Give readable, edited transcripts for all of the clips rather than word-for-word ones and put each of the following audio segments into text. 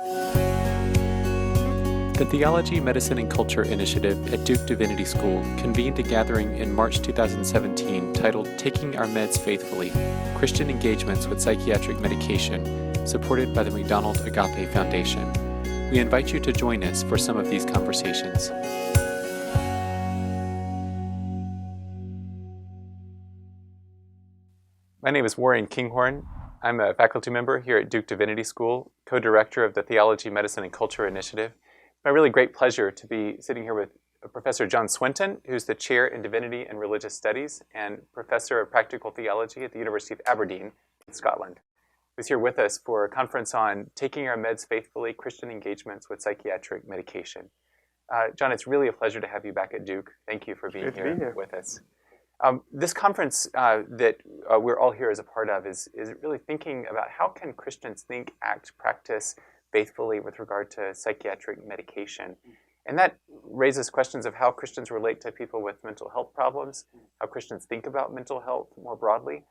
The Theology, Medicine, and Culture Initiative at Duke Divinity School convened a gathering in March 2017 titled Taking Our Meds Faithfully, Christian Engagements with Psychiatric Medication, supported by the McDonald Agape Foundation. We invite you to join us for some of these conversations. My name is Warren Kinghorn. I'm a faculty member here at Duke Divinity School, co-director of the Theology, Medicine, and Culture Initiative. It's my really great pleasure to be sitting here with Professor John Swinton, who's the chair in Divinity and Religious Studies and professor of practical theology at the University of Aberdeen in Scotland. He's here with us for a conference on Taking Our Meds Faithfully, Christian Engagements with Psychiatric Medication. John, it's really a pleasure to have you back at Duke. Thank you for being here with us. This conference that we're all here as a part of is really thinking about how can Christians think, act, practice faithfully with regard to psychiatric medication. And that raises questions of how Christians relate to people with mental health problems, how Christians think about mental health more broadly.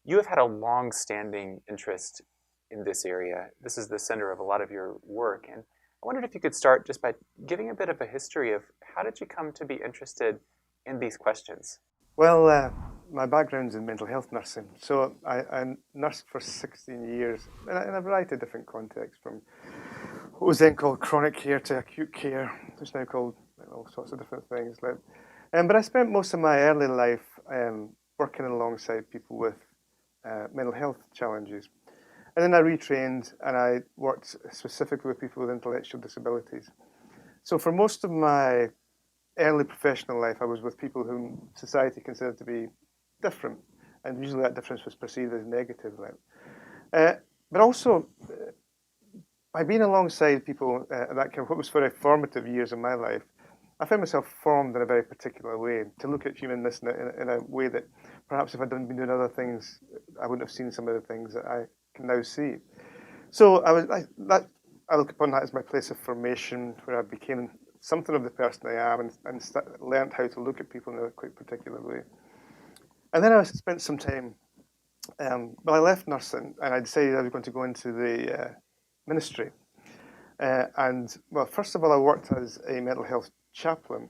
You have had a long-standing interest in this area. This is the center of a lot of your work. And I wondered if you could start just by giving a bit of a history of how did you come to be interested in these questions? Well, my background's in mental health nursing. So I nursed for 16 years in a variety of different contexts, from what was then called chronic care to acute care. It's now called all sorts of different things. But I spent most of my early life working alongside people with mental health challenges. And then I retrained and I worked specifically with people with intellectual disabilities. So for most of my early professional life, I was with people whom society considered to be different, and usually that difference was perceived as negative. But also, by being alongside people that kind of what was very formative years in my life, I found myself formed in a very particular way to look at humanness in a way that perhaps if I'd been doing other things, I wouldn't have seen some of the things that I can now see. So I look upon that as my place of formation, where I became something of the person I am and learned how to look at people in a quite particular way. And then I spent some time, I left nursing and I decided I was going to go into the ministry. Well, first of all, I worked as a mental health chaplain.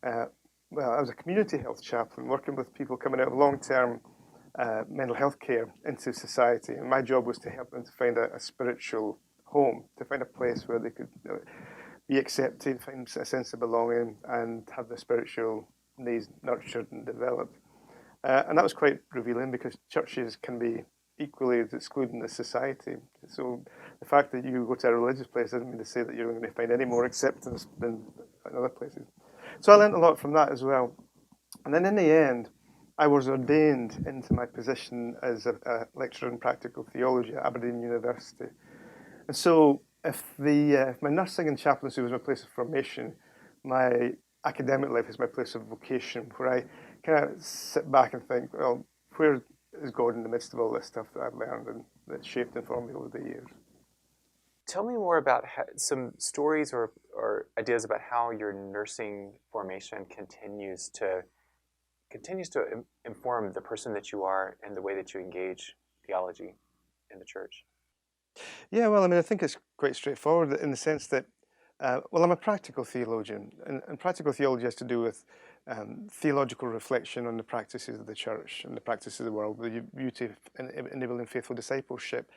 I was a community health chaplain working with people coming out of long-term mental health care into society. And my job was to help them to find a spiritual home, to find a place where they could be accepted, find a sense of belonging, and have the spiritual needs nurtured and developed. And that was quite revealing because churches can be equally as excluding as society. So the fact that you go to a religious place doesn't mean to say that you're going to find any more acceptance than in other places. So I learned a lot from that as well. And then in the end, I was ordained into my position as a lecturer in practical theology at Aberdeen University. And so if my nursing and chaplaincy was my place of formation, my academic life is my place of vocation, where I kind of sit back and think, well, where is God in the midst of all this stuff that I've learned and that shaped and formed me over the years? Tell me more about some stories or ideas about how your nursing formation continues to inform the person that you are and the way that you engage theology in the church. Yeah, well, I mean, I think it's quite straightforward in the sense that, I'm a practical theologian, and practical theology has to do with theological reflection on the practices of the church and the practices of the world, the beauty of enabling faithful discipleship.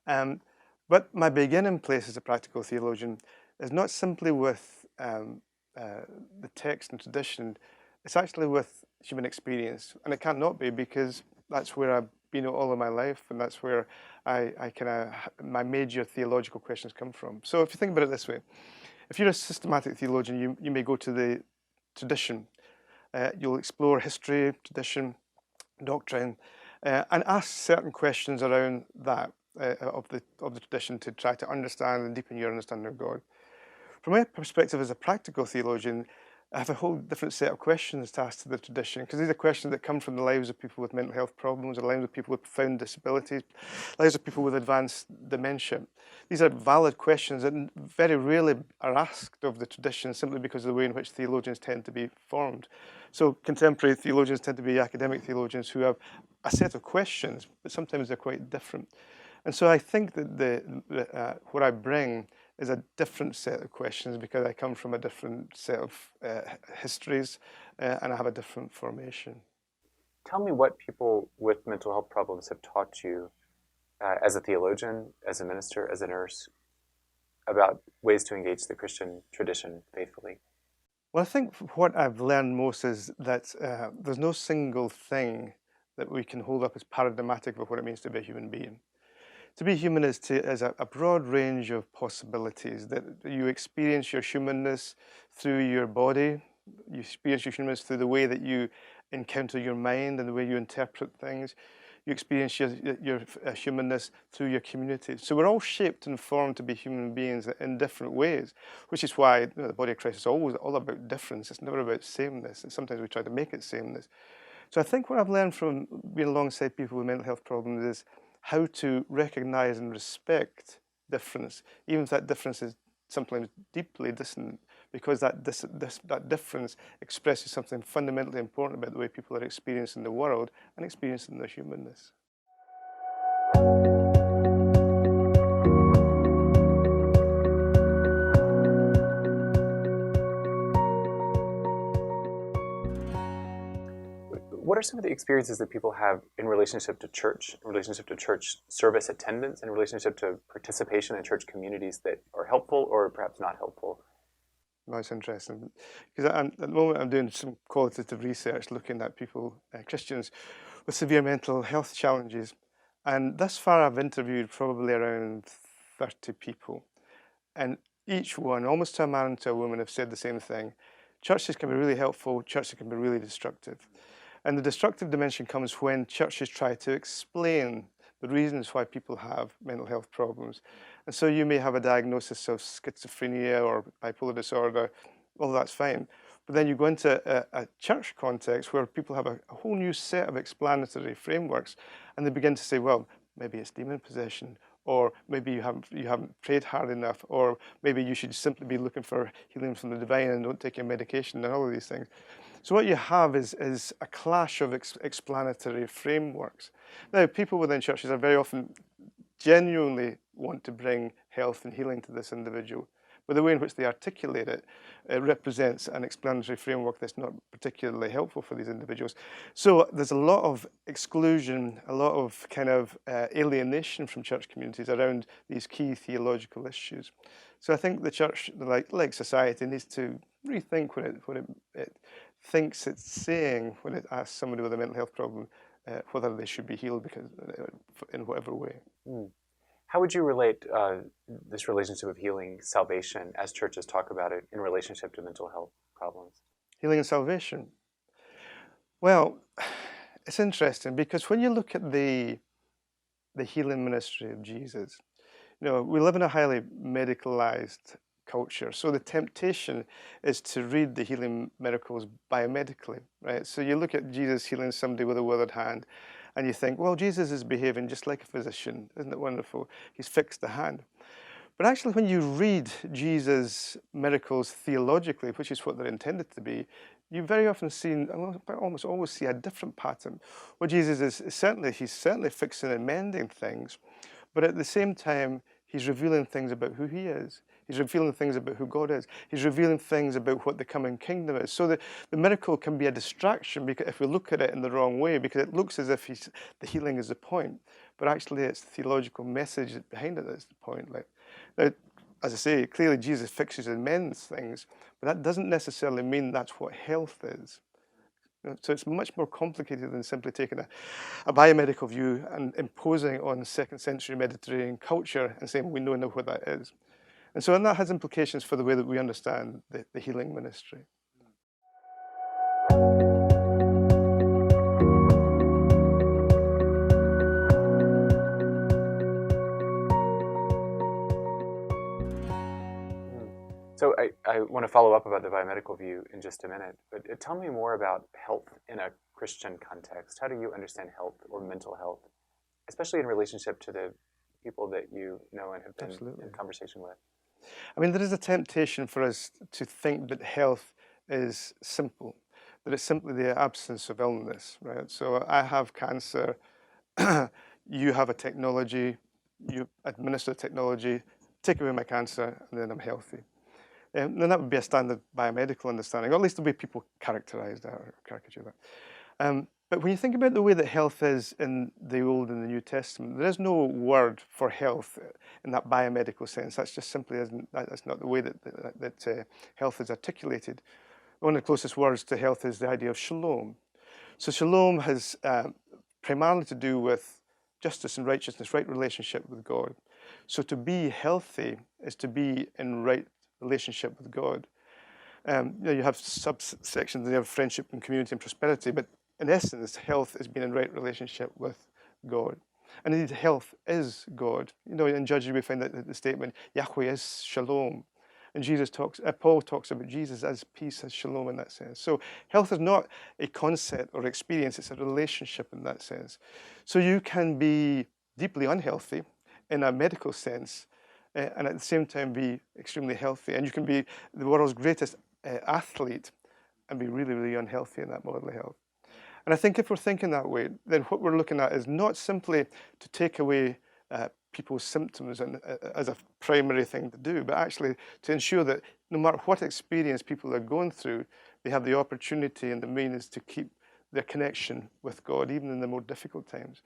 But my beginning place as a practical theologian is not simply with the text and tradition, it's actually with human experience. And it can't not be, because that's where I've been all of my life, and that's where my major theological questions come from. So if you think about it this way, if you're a systematic theologian, you may go to the tradition. You'll explore history, tradition, doctrine, and ask certain questions around that of the tradition to try to understand and deepen your understanding of God. From my perspective as a practical theologian, I have a whole different set of questions to ask to the tradition, because these are questions that come from the lives of people with mental health problems, the lives of people with profound disabilities, lives of people with advanced dementia. These are valid questions that very rarely are asked of the tradition simply because of the way in which theologians tend to be formed. So contemporary theologians tend to be academic theologians who have a set of questions, but sometimes they're quite different. And so I think that what I bring is a different set of questions because I come from a different set of histories and I have a different formation. Tell me what people with mental health problems have taught you as a theologian, as a minister, as a nurse, about ways to engage the Christian tradition faithfully. Well, I think what I've learned most is that there's no single thing that we can hold up as paradigmatic of what it means to be a human being. To be human is a broad range of possibilities, that you experience your humanness through your body, you experience your humanness through the way that you encounter your mind and the way you interpret things. You experience your humanness through your community. So we're all shaped and formed to be human beings in different ways, which is why the body of Christ is always all about difference. It's never about sameness. And sometimes we try to make it sameness. So I think what I've learned from being alongside people with mental health problems is how to recognize and respect difference, even if that difference is sometimes deeply dissonant, because that difference expresses something fundamentally important about the way people are experiencing the world and experiencing their humanness. What are some of the experiences that people have in relationship to church, in relationship to church service attendance, in relationship to participation in church communities that are helpful or perhaps not helpful? That's interesting, because at the moment I'm doing some qualitative research looking at people, Christians, with severe mental health challenges. And thus far I've interviewed probably around 30 people. And each one, almost to a man and to a woman, have said the same thing. Churches can be really helpful, churches can be really destructive. And the destructive dimension comes when churches try to explain the reasons why people have mental health problems. And so you may have a diagnosis of schizophrenia or bipolar disorder, well, that's fine. But then you go into a church context where people have a whole new set of explanatory frameworks, and they begin to say, well, maybe it's demon possession, or maybe you haven't prayed hard enough, or maybe you should simply be looking for healing from the divine and don't take your medication, and all of these things. So what you have is a clash of explanatory frameworks. Now, people within churches are very often genuinely want to bring health and healing to this individual, but the way in which they articulate it, represents an explanatory framework that's not particularly helpful for these individuals. So there's a lot of exclusion, a lot of kind of alienation from church communities around these key theological issues. So I think the church, like society, needs to rethink what it thinks it's saying when it asks somebody with a mental health problem whether they should be healed because in whatever way. How would you relate this relationship of healing, salvation, as churches talk about it, in relationship to mental health problems? Healing and salvation. Well, it's interesting because when you look at the healing ministry of Jesus, we live in a highly medicalized culture. So the temptation is to read the healing miracles biomedically, right? So you look at Jesus healing somebody with a withered hand, and you think, well, Jesus is behaving just like a physician. Isn't it wonderful? He's fixed the hand. But actually, when you read Jesus' miracles theologically, which is what they're intended to be, you very often see, almost always see a different pattern. What Jesus is he's certainly fixing and mending things, but at the same time, he's revealing things about who he is. He's revealing things about who God is. He's revealing things about what the coming kingdom is. So the miracle can be a distraction because if we look at it in the wrong way, because it looks as if the healing is the point, but actually it's the theological message behind it that's the point. Now, as I say, clearly Jesus fixes and mends things, but that doesn't necessarily mean that's what health is. So it's much more complicated than simply taking a biomedical view and imposing it on second century Mediterranean culture and saying we know now what that is. And so that has implications for the way that we understand the healing ministry. So I want to follow up about the biomedical view in just a minute, but tell me more about health in a Christian context. How do you understand health or mental health, especially in relationship to the people that you know and have been in conversation with? I mean, there is a temptation for us to think that health is simple, that it's simply the absence of illness, right? So I have cancer, you have a technology, you administer technology, take away my cancer, and then I'm healthy. And that would be a standard biomedical understanding, or at least the way people characterize that or caricature that. But when you think about the way that health is in the Old and the New Testament, there is no word for health in that biomedical sense. That's just simply that's not the way that health is articulated. One of the closest words to health is the idea of shalom. So shalom has primarily to do with justice and righteousness, right relationship with God. So to be healthy is to be in right relationship with God. You have subsections, you have friendship and community and prosperity, but in essence, health is being in right relationship with God. And indeed, health is God. In Judges we find that the statement, Yahweh is shalom. And Paul talks about Jesus as peace, as shalom in that sense. So health is not a concept or experience, it's a relationship in that sense. So you can be deeply unhealthy in a medical sense, and at the same time be extremely healthy. And you can be the world's greatest athlete and be really, really unhealthy in that bodily health. And I think if we're thinking that way, then what we're looking at is not simply to take away people's symptoms and as a primary thing to do, but actually to ensure that no matter what experience people are going through, they have the opportunity and the means to keep their connection with God, even in the more difficult times.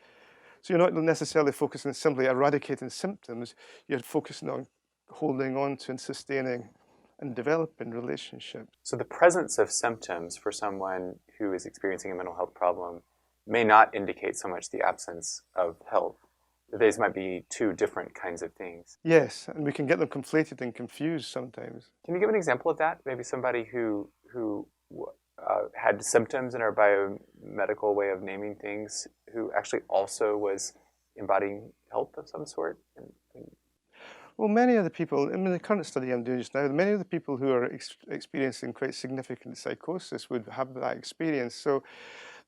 So you're not necessarily focusing on simply eradicating symptoms, you're focusing on holding on to and sustaining and developing relationships. So the presence of symptoms for someone who is experiencing a mental health problem may not indicate so much the absence of health. These might be two different kinds of things. Yes, and we can get them conflated and confused sometimes. Can you give an example of that? Maybe somebody who had symptoms in our biomedical way of naming things, who actually also was embodying health of some sort? Well, many of the people, the current study I'm doing just now, many of the people who are experiencing quite significant psychosis would have that experience. So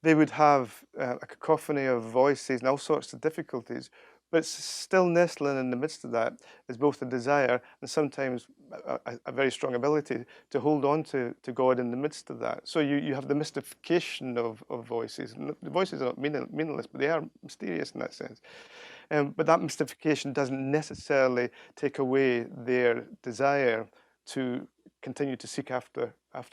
they would have a cacophony of voices and all sorts of difficulties, but still nestling in the midst of that is both a desire and sometimes a very strong ability to hold on to God in the midst of that. So you have the mystification of voices. And the voices are not meaningless, but they are mysterious in that sense. But that mystification doesn't necessarily take away their desire to continue to seek after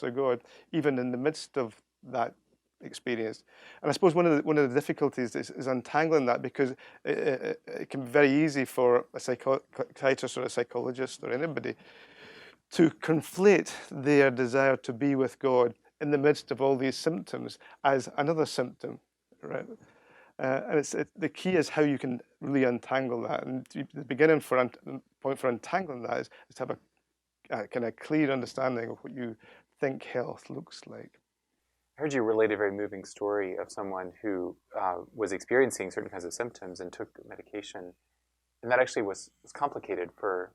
God, even in the midst of that experience. And I suppose one of the difficulties is untangling that, because it can be very easy for a psychiatrist or a psychologist or anybody to conflate their desire to be with God in the midst of all these symptoms as another symptom, right? And the key is how you can really untangle that. And the beginning point for untangling that is to have a kind of clear understanding of what you think health looks like. I heard you relate a very moving story of someone who was experiencing certain kinds of symptoms and took medication, and that actually was complicated for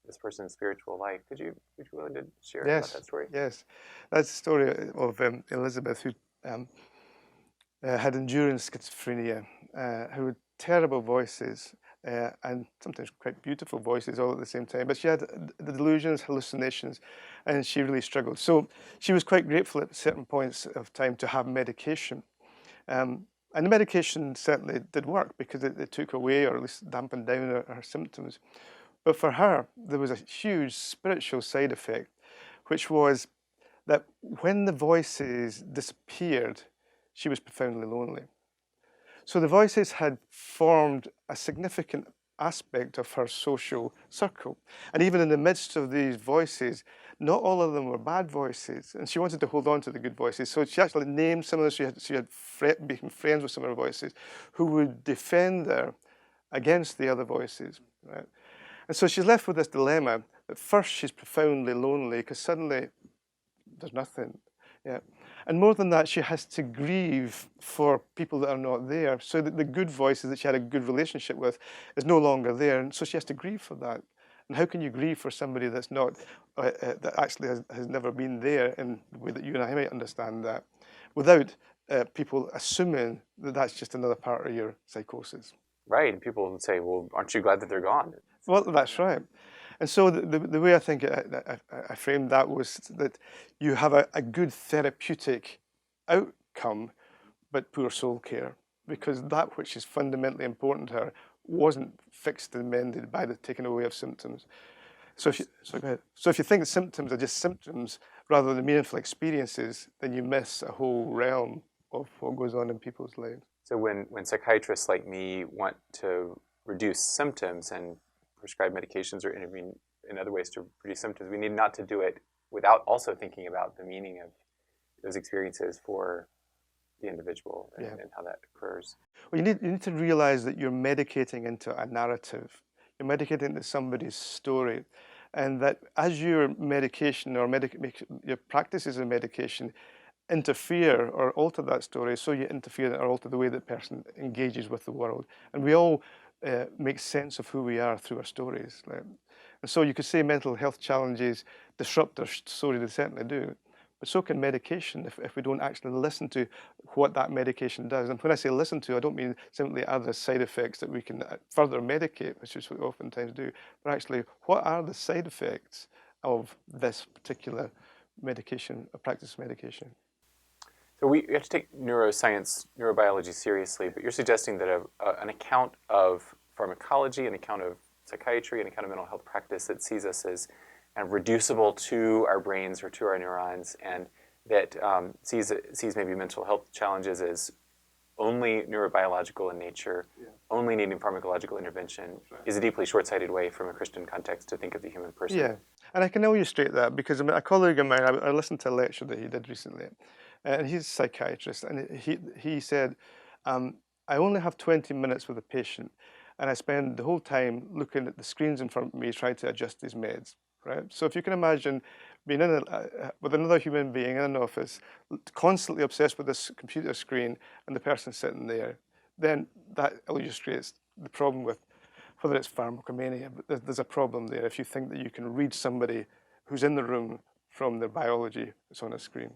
this person's spiritual life. Would you be willing to share about that story? Yes, that's the story of Elizabeth, who had enduring schizophrenia, who had terrible voices and sometimes quite beautiful voices all at the same time. But she had the delusions, hallucinations, and she really struggled. So she was quite grateful at certain points of time to have medication. And the medication certainly did work, because it took away, or at least dampened down her symptoms. But for her, there was a huge spiritual side effect, which was that when the voices disappeared, she was profoundly lonely. So the voices had formed a significant aspect of her social circle. And even in the midst of these voices, not all of them were bad voices. And she wanted to hold on to the good voices. So she actually named some of them. She had become friends with some of her voices who would defend her against the other voices, right? And so she's left with this dilemma. At first, she's profoundly lonely, because suddenly there's nothing. Yeah. And more than that, she has to grieve for people that are not there. So that the good voices that she had a good relationship with is no longer there. And so she has to grieve for that. And how can you grieve for somebody that's not, that actually has never been there in the way that you and I might understand that, without people assuming that that's just another part of your psychosis? Right, and people would say, well, aren't you glad that they're gone? Well, that's right. And so the way I think I framed that was that you have a good therapeutic outcome, but poor soul care, because that which is fundamentally important to her wasn't fixed and mended by the taking away of symptoms. So if you, so go ahead. So if you think symptoms are just symptoms rather than meaningful experiences, then you miss a whole realm of what goes on in people's lives. So when psychiatrists like me want to reduce symptoms and prescribe medications or intervene in other ways to reduce symptoms, we need not to do it without also thinking about the meaning of those experiences for the individual and how that occurs. Well, you need to realize that you're medicating into a narrative. You're medicating into somebody's story. And that as your medication or your practices of medication interfere or alter that story, so you interfere or alter the way that person engages with the world. And we all make sense of who we are through our stories. Right? And so you could say mental health challenges disrupt our story, they certainly do. But so can medication if we don't actually listen to what that medication does. And when I say listen to, I don't mean simply are there side effects that we can further medicate, which is what we oftentimes do, but actually what are the side effects of this particular medication, or practice of medication? So we have to take neuroscience, neurobiology seriously, but you're suggesting that an account of pharmacology, an account of psychiatry, an account of mental health practice that sees us as and reducible to our brains or to our neurons, and that sees maybe mental health challenges as only neurobiological in nature, only needing pharmacological intervention, is a deeply short-sighted way from a Christian context to think of the human person. Yeah, and I can illustrate that because a colleague of mine, I listened to a lecture that he did recently, and he's a psychiatrist, and he said, I only have 20 minutes with a patient, and I spend the whole time looking at the screens in front of me trying to adjust his meds. Right? So if you can imagine being with another human being in an office, constantly obsessed with this computer screen and the person sitting there, then that illustrates the problem with whether it's pharmacomania, but there's a problem there if you think that you can read somebody who's in the room from their biology that's on a screen.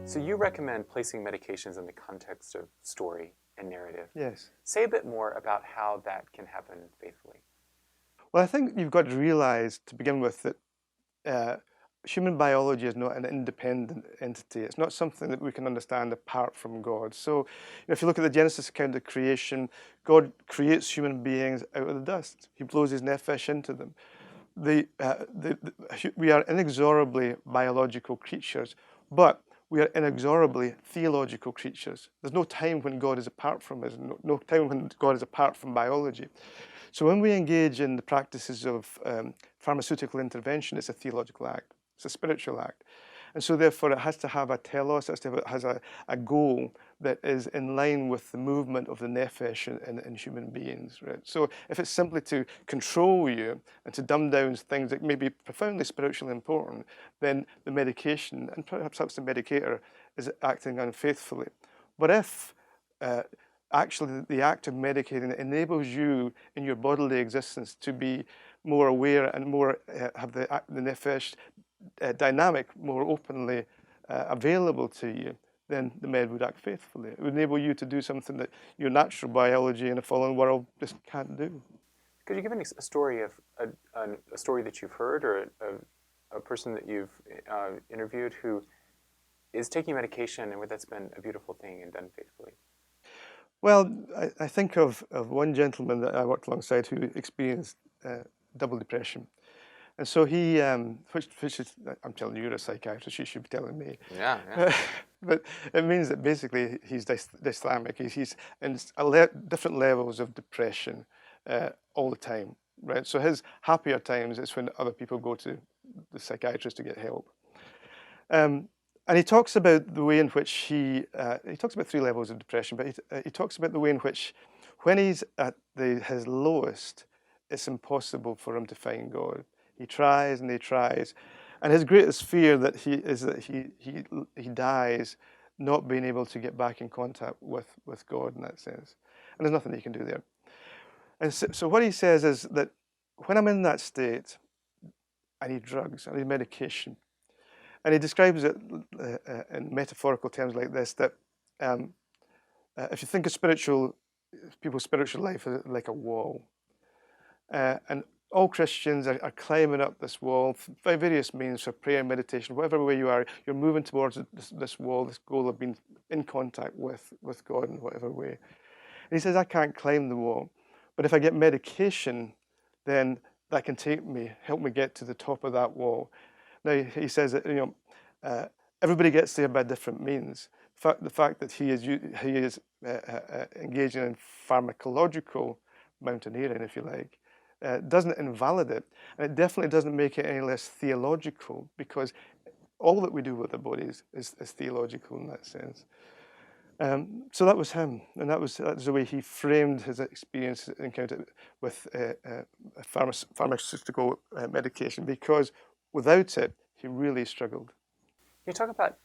So you recommend placing medications in the context of story and narrative. Yes. Say a bit more about how that can happen faithfully. Well, I think you've got to realize to begin with that human biology is not an independent entity. It's not something that we can understand apart from God. So if you look at the Genesis account of creation, God creates human beings out of the dust. He blows his nephesh into them. We are inexorably biological creatures, but we are inexorably theological creatures. There's no time when God is apart from us, no time when God is apart from biology. So when we engage in the practices of pharmaceutical intervention, it's a theological act. It's a spiritual act. And so therefore it has to have a telos, it has a goal that is in line with the movement of the nephesh in human beings. Right? So if it's simply to control you and to dumb down things that may be profoundly spiritually important, then the medication, and perhaps the medicator, is acting unfaithfully. But if actually the act of medicating enables you in your bodily existence to be more aware and more have the nephesh dynamic more openly available to you, then the med would act faithfully. It would enable you to do something that your natural biology in a fallen world just can't do. Could you give a story of a story that you've heard or a person that you've interviewed who is taking medication and where that's been a beautiful thing and done faithfully? Well, I think of one gentleman that I worked alongside who experienced double depression. And so he, which is, I'm telling you, you're a psychiatrist, you should be telling me. Yeah. But it means that basically he's dysthymic. He's in different levels of depression all the time, right? So his happier times is when other people go to the psychiatrist to get help. And he talks about the way in which he talks about 3 levels of depression, but he talks about the way in which when he's at his lowest, it's impossible for him to find God. He tries and he tries, and his greatest fear is that he dies not being able to get back in contact with God in that sense. And there's nothing he can do there. And so what he says is that when I'm in that state, I need drugs, I need medication. And he describes it in metaphorical terms like this, that if you think of people's spiritual life as like a wall, and all Christians are climbing up this wall by various means, for prayer, meditation, whatever way you are, you're moving towards this wall, this goal of being in contact with God in whatever way. And he says, I can't climb the wall, but if I get medication, then that can help me get to the top of that wall. Now, he says that, everybody gets there by different means. The fact that he is engaging in pharmacological mountaineering, if you like, doesn't invalidate it, and it definitely doesn't make it any less theological, because all that we do with our bodies is theological in that sense. So that was him, and that was the way he framed his experience encounter with pharmaceutical medication, because without it, he really struggled. Can you talk about,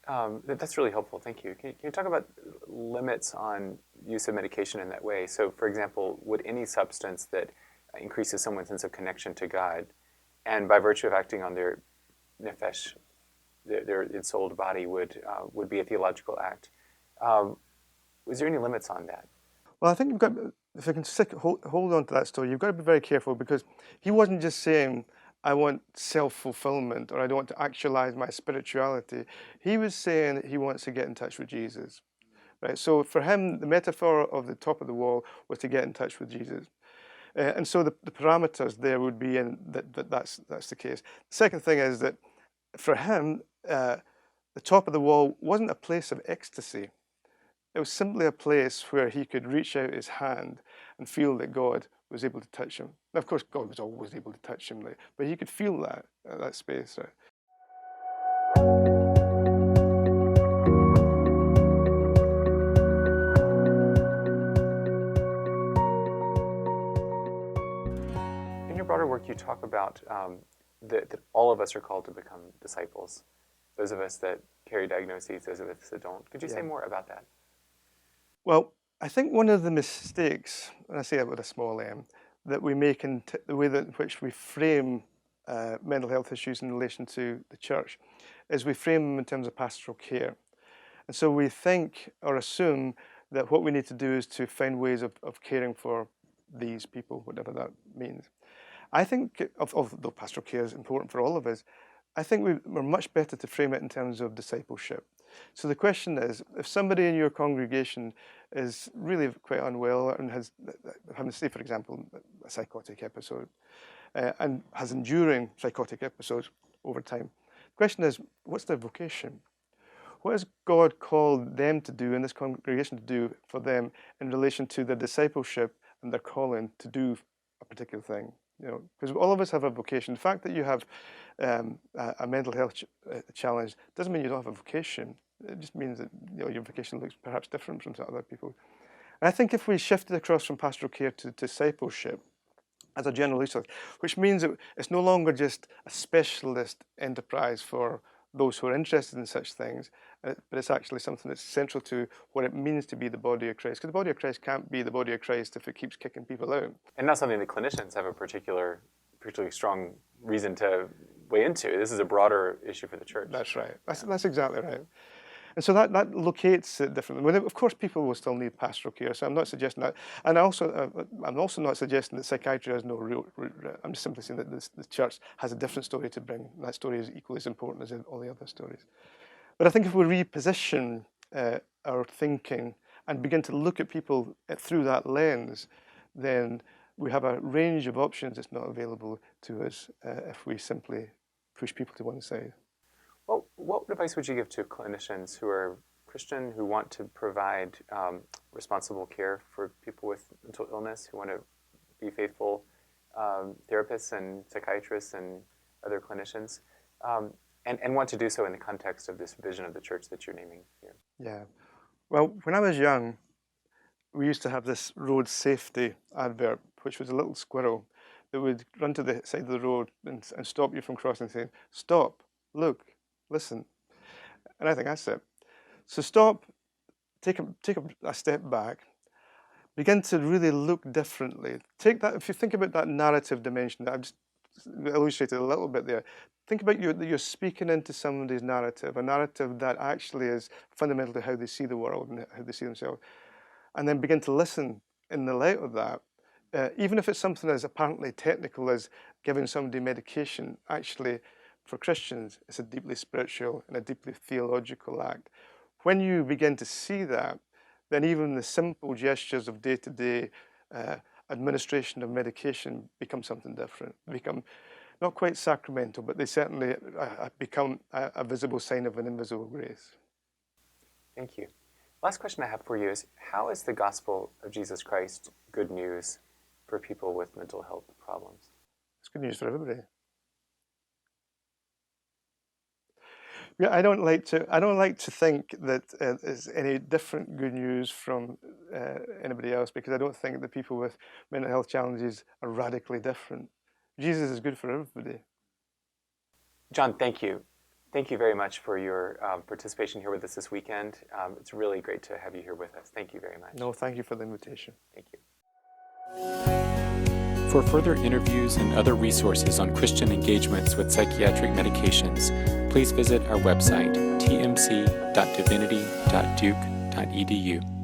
that's really helpful, thank you. Can you talk about limits on use of medication in that way? So, for example, would any substance that increases someone's sense of connection to God, and by virtue of acting on their nefesh, their ensouled body, would be a theological act? Was there any limits on that? Well, I think you've got, if I can hold on to that story, you've got to be very careful, because he wasn't just saying, I want self-fulfillment, or I don't want to actualize my spirituality. He was saying that he wants to get in touch with Jesus. Right? So for him, the metaphor of the top of the wall was to get in touch with Jesus. And so the parameters there would be in that's the case. The second thing is that for him, the top of the wall wasn't a place of ecstasy. It was simply a place where he could reach out his hand and feel that God was able to touch him. Now, of course, God was always able to touch him, but he could feel that space. Right? In your broader work, you talk about that all of us are called to become disciples. Those of us that carry diagnoses, those of us that don't. Could you say more about that? Well, I think one of the mistakes, and I say that with a small m, that we make in the way in which we frame mental health issues in relation to the church is we frame them in terms of pastoral care. And so we think or assume that what we need to do is to find ways of caring for these people, whatever that means. I think, although pastoral care is important for all of us, I think we're much better to frame it in terms of discipleship. So the question is, if somebody in your congregation is really quite unwell and has, having to say, for example, a psychotic episode, and has enduring psychotic episodes over time, the question is, what's their vocation? What has God called them to do, in this congregation to do for them, in relation to their discipleship and their calling to do a particular thing? Because all of us have a vocation. The fact that you have a mental health challenge doesn't mean you don't have a vocation. It just means that your vocation looks perhaps different from other people. And I think if we shifted across from pastoral care to discipleship as a general resource, which means that it's no longer just a specialist enterprise for those who are interested in such things, but it's actually something that's central to what it means to be the body of Christ. Because the body of Christ can't be the body of Christ if it keeps kicking people out. And not something that clinicians have a particularly strong reason to weigh into. This is a broader issue for the church. That's right. That's exactly right. And so that locates it differently. Of course, people will still need pastoral care, so I'm not suggesting that. And I'm also not suggesting that psychiatry has no real. I'm just simply saying that the church has a different story to bring. That story is equally as important as all the other stories. But I think if we reposition our thinking and begin to look at people through that lens, then we have a range of options that's not available to us if we simply push people to one side. Well, what advice would you give to clinicians who are Christian, who want to provide responsible care for people with mental illness, who want to be faithful therapists and psychiatrists and other clinicians, and want to do so in the context of this vision of the church that you're naming here? Yeah. Well, when I was young, we used to have this road safety advert, which was a little squirrel that would run to the side of the road and stop you from crossing, saying, "Stop, look, listen." And I think that's it. So stop, take a step back, begin to really look differently. Take that, if you think about that narrative dimension that I've just illustrated a little bit there, think about that you're speaking into somebody's narrative, a narrative that actually is fundamentally how they see the world and how they see themselves. And then begin to listen in the light of that even if it's something as apparently technical as giving somebody medication, actually, for Christians, it's a deeply spiritual and a deeply theological act. When you begin to see that, then even the simple gestures of day-to-day administration of medication become something different, become not quite sacramental, but they certainly become a visible sign of an invisible grace. Thank you. Last question I have for you is, how is the gospel of Jesus Christ good news for people with mental health problems? It's good news for everybody. Yeah, I don't like to think that is any different good news from anybody else, because I don't think that people with mental health challenges are radically different. Jesus is good for everybody. John, thank you. Thank you very much for your participation here with us this weekend. It's really great to have you here with us. Thank you very much. No, thank you for the invitation. Thank you. For further interviews and other resources on Christian engagements with psychiatric medications, please visit our website, tmc.divinity.duke.edu.